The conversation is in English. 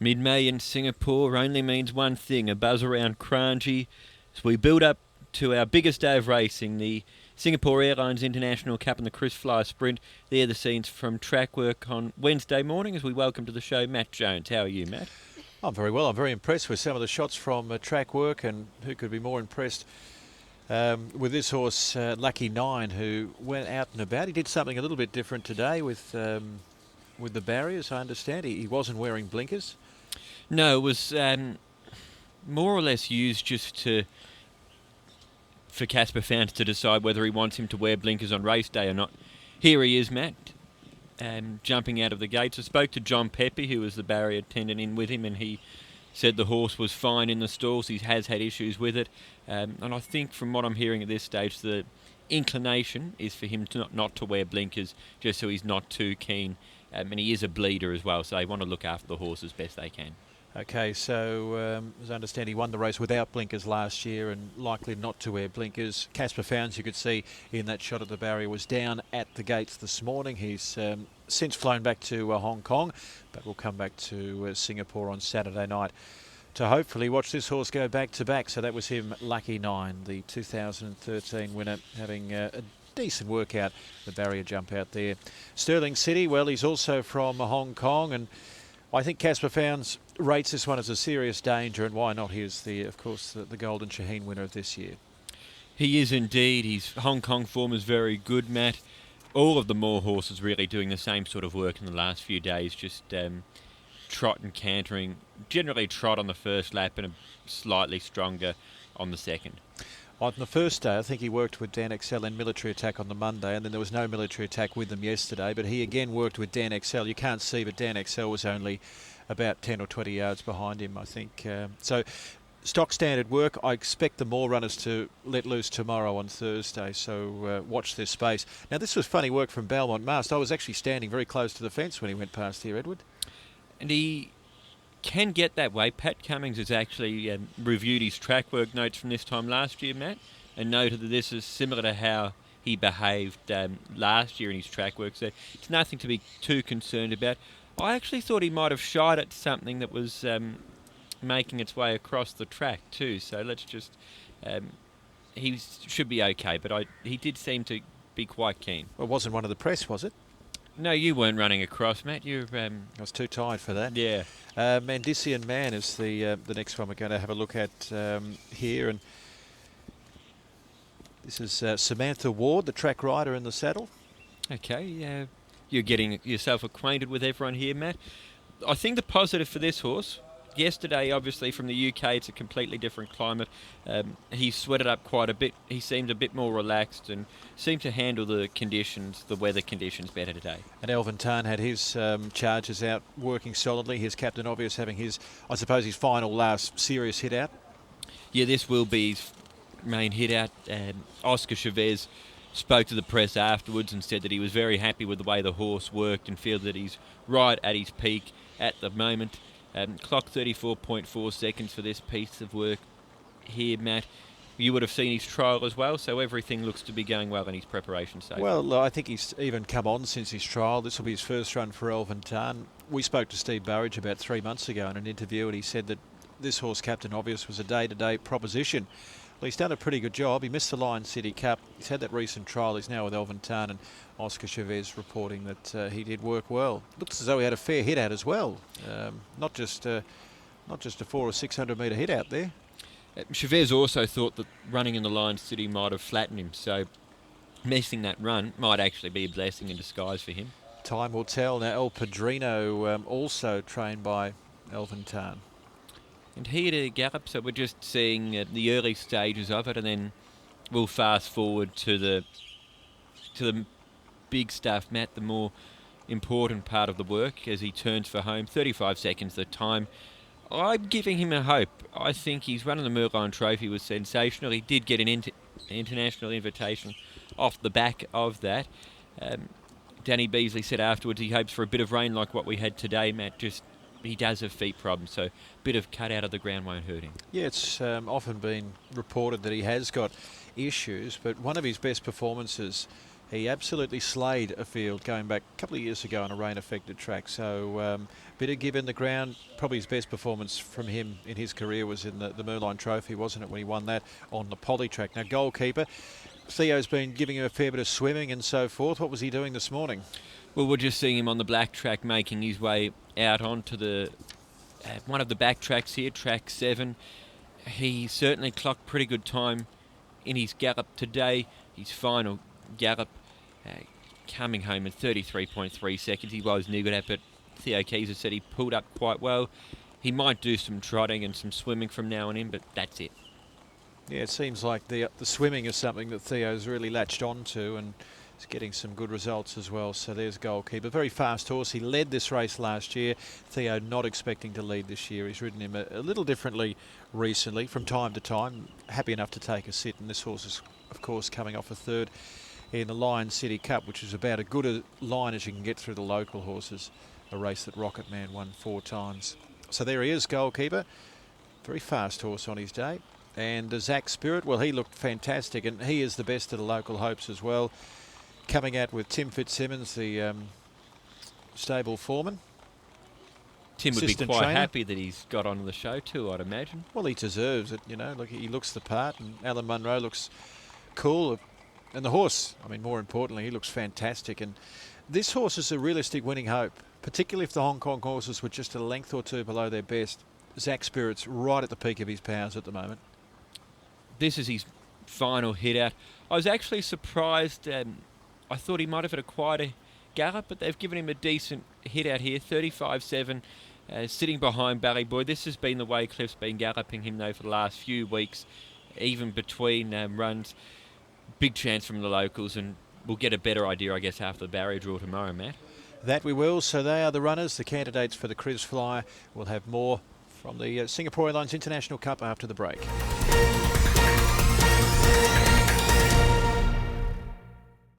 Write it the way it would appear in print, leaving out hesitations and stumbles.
Mid-May in Singapore only means one thing, a buzz around Kranji, as we build up to our biggest day of racing, the Singapore Airlines International Cup and the Chris Fly Sprint. They're the scenes from track work on Wednesday morning as we welcome to the show Matt Jones. How are you, Matt? I'm very well. I'm very impressed with some of the shots from track work, and who could be more impressed with this horse, Lucky 9, who went out and about. He did something a little bit different today with the barriers, I understand. He wasn't wearing blinkers. No, it was more or less used just for Casper Founts to decide whether he wants him to wear blinkers on race day or not. Here he is, Matt, jumping out of the gates. I spoke to John Pepe, who was the barrier attendant in with him, and he said the horse was fine in the stalls. He has had issues with it. And I think from what I'm hearing at this stage, the inclination is for him to not to wear blinkers, just so he's not too keen. And he is a bleeder as well, so they want to look after the horse as best they can. Okay, so as I understand, he won the race without blinkers last year and likely not to wear blinkers. Casper Founts, you could see in that shot of the barrier, was down at the gates this morning. He's since flown back to Hong Kong, but will come back to Singapore on Saturday night to hopefully watch this horse go back to back. So that was him, Lucky 9, the 2013 winner, having a decent workout, the barrier jump out there. Sterling City, well, he's also from Hong Kong, and I think Casper Founts rates this one as a serious danger, and why not? He is, of course, the Golden Shaheen winner of this year. He is indeed. His Hong Kong form is very good, Matt. All of the Moore horses really doing the same sort of work in the last few days, just trot and cantering. Generally trot on the first lap and a slightly stronger on the second. On the first day, I think he worked with Dan Excel in Military Attack on the Monday, and then there was no Military Attack with them yesterday, but he again worked with Dan Excel. You can't see, but Dan Excel was only about 10 or 20 yards behind him, I think. So stock standard work. I expect the Moore runners to let loose tomorrow on Thursday, so watch this space. Now, this was funny work from Belmont Mast. I was actually standing very close to the fence when he went past here, Edward. And he can get that way. Pat Cummings has actually reviewed his track work notes from this time last year, Matt, and noted that this is similar to how he behaved last year in his track work, so it's nothing to be too concerned about. I actually thought he might have shied at something that was making its way across the track too, so let's just... he should be okay, but he did seem to be quite keen. Well, it wasn't one of the press, was it? No, you weren't running across, Matt. You. I was too tired for that. Yeah. Mandician Man is the next one we're going to have a look at here, and this is Samantha Ward, the track rider in the saddle. Okay, you're getting yourself acquainted with everyone here, Matt. I think the positive for this horse, yesterday, obviously, from the UK, it's a completely different climate. He sweated up quite a bit. He seemed a bit more relaxed and seemed to handle the weather conditions better today. And Elvin Tan had his charges out working solidly. His Captain Obvious having his final last serious hit out. Yeah, this will be his main hit out. Oscar Chavez spoke to the press afterwards and said that he was very happy with the way the horse worked and feel that he's right at his peak at the moment. Clock 34.4 seconds for this piece of work here, Matt. You would have seen his trial as well, so everything looks to be going well in his preparation stage. Well, I think he's even come on since his trial. This will be his first run for Elvin Tan. We spoke to Steve Burridge about 3 months ago in an interview, and he said that this horse, Captain Obvious, was a day-to-day proposition. Well, he's done a pretty good job. He missed the Lion City Cup. He's had that recent trial. He's now with Elvin Tan, and Oscar Chavez reporting that he did work well. Looks as though he had a fair hit out as well. Not just a 400 or 600 metre hit out there. Chavez also thought that running in the Lion City might have flattened him, so missing that run might actually be a blessing in disguise for him. Time will tell. Now, El Padrino, also trained by Elvin Tan. And here to gallop, so we're just seeing the early stages of it, and then we'll fast forward to the big stuff, Matt, the more important part of the work as he turns for home. 35 seconds the time. I'm giving him a hope. I think his run in the Merlion Trophy was sensational. He did get an international invitation off the back of that. Danny Beasley said afterwards he hopes for a bit of rain like what we had today, Matt. Just he does have feet problems, so a bit of cut out of the ground won't hurt him. Yeah, it's often been reported that he has got issues, but one of his best performances He absolutely slayed a field going back a couple of years ago on a rain-affected track. So bit of give in the ground. Probably his best performance from him in his career was in the Merlion Trophy, wasn't it, when he won that on the poly track. Now, goalkeeper, Theo's been giving him a fair bit of swimming and so forth. What was he doing this morning? Well, we're just seeing him on the black track making his way out onto the one of the back tracks here, track 7. He certainly clocked pretty good time in his gallop today. His final gallop coming home in 33.3 seconds. He was niggled at, but Theo Keyser said he pulled up quite well. He might do some trotting and some swimming from now on in, but that's it. Yeah, it seems like the swimming is something that Theo's really latched on to, and is getting some good results as well. So there's goalkeeper. Very fast horse. He led this race last year. Theo not expecting to lead this year. He's ridden him a little differently recently from time to time. Happy enough to take a sit, and this horse is, of course, coming off a third in the Lion City Cup, which is about as good a line as you can get through the local horses, a race that Rocket Man won 4 times. So there he is, goalkeeper. Very fast horse on his day. And Zach Spirit, well, he looked fantastic, and he is the best of the local hopes as well. Coming out with Tim Fitzsimmons, the stable foreman. Tim would be assistant quite trainer. happy that he's got on the show too, I'd imagine. Well, he deserves it, you know. Look, he looks the part, and Alan Munro looks cool. And the horse, I mean, more importantly, he looks fantastic. And this horse is a realistic winning hope, particularly if the Hong Kong horses were just a length or two below their best. Zach Spirit's right at the peak of his powers at the moment. This is his final hit out. I was actually surprised. I thought he might have had a quieter gallop, but they've given him a decent hit out here, 35.7, sitting behind Ballyboy. This has been the way Cliff's been galloping him, though, for the last few weeks, even between runs. Big chance from the locals, and we'll get a better idea, I guess, after the barrier draw tomorrow, Matt. That we will. So they are the runners, the candidates for the Chris Flyer. We'll have more from the Singapore Airlines International Cup after the break.